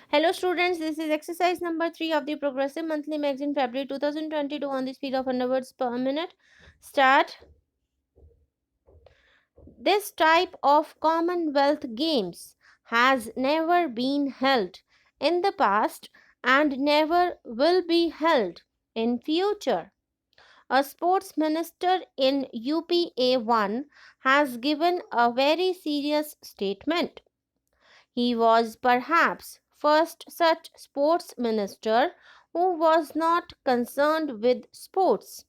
Hello students, this is exercise number 3 of the Progressive Monthly Magazine February 2022 on the speed of 100 words per minute. Start. This type of Commonwealth Games has never been held in the past and never will be held in future. A sports minister in UPA1 has given a very serious statement. He was perhaps first such sports minister who was not concerned with sports.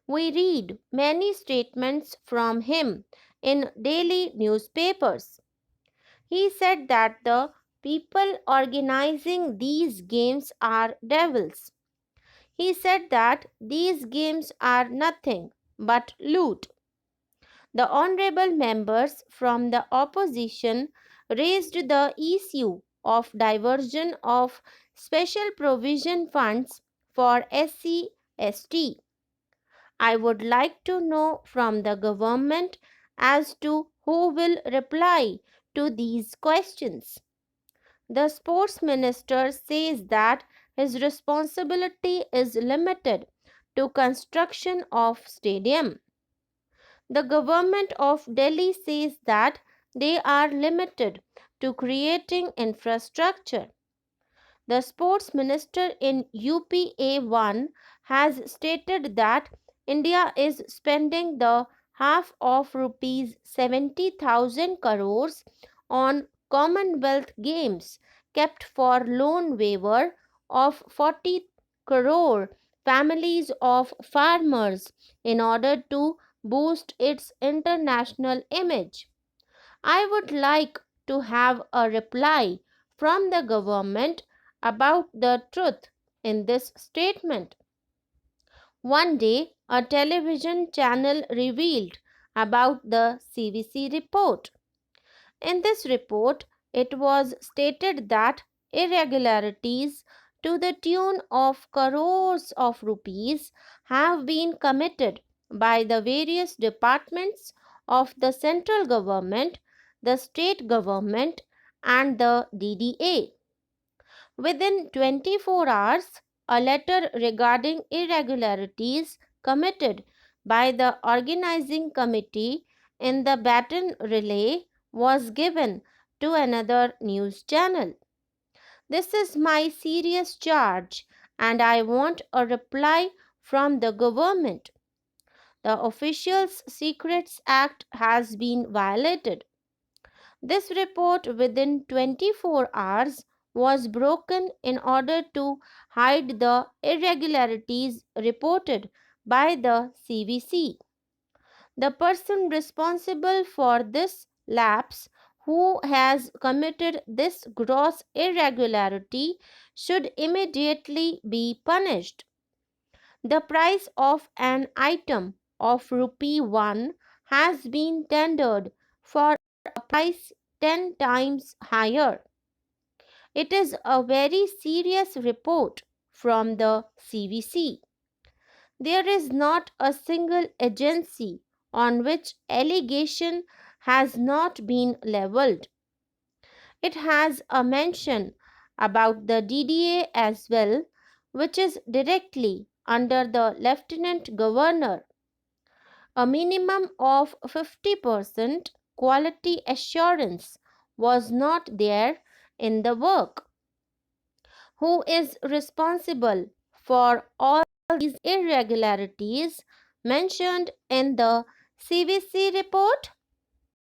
We read many statements from him in daily newspapers. He said that the people organizing these games are devils. He said that these games are nothing but loot. The honorable members from the opposition raised the issue of diversion of special provision funds for SC/ST. I would like to know from the government as to who will reply to these questions. The sports minister says that his responsibility is limited to construction of stadium. The government of Delhi says that they are limited to creating infrastructure. The sports minister in UPA1 has stated that India is spending the half of rupees 70,000 crores on Commonwealth Games kept for loan waiver of 40 crore families of farmers in order to boost its international image. I would like to have a reply from the government about the truth in this statement. One day, a television channel revealed about the C.B.S.E report. In this report, it was stated that irregularities to the tune of crores of rupees have been committed by the various departments of the central government, the state government, and the DDA. Within 24 hours, a letter regarding irregularities committed by the organizing committee in the baton relay was given to another news channel. This is my serious charge, and I want a reply from the government. The Officials Secrets Act has been violated. This report within 24 hours was broken in order to hide the irregularities reported by the C.B.S.E. The person responsible for this lapse, who has committed this gross irregularity, should immediately be punished. The price of an item of rupee 1 has been tendered for a price 10 times higher. It is a very serious report from the C.B.S.E. There is not a single agency on which allegation has not been leveled. It has a mention about the DDA as well, which is directly under the Lieutenant Governor. A minimum of 50% quality assurance was not there in the work. Who is responsible for all these irregularities mentioned in the C.B.S.E report?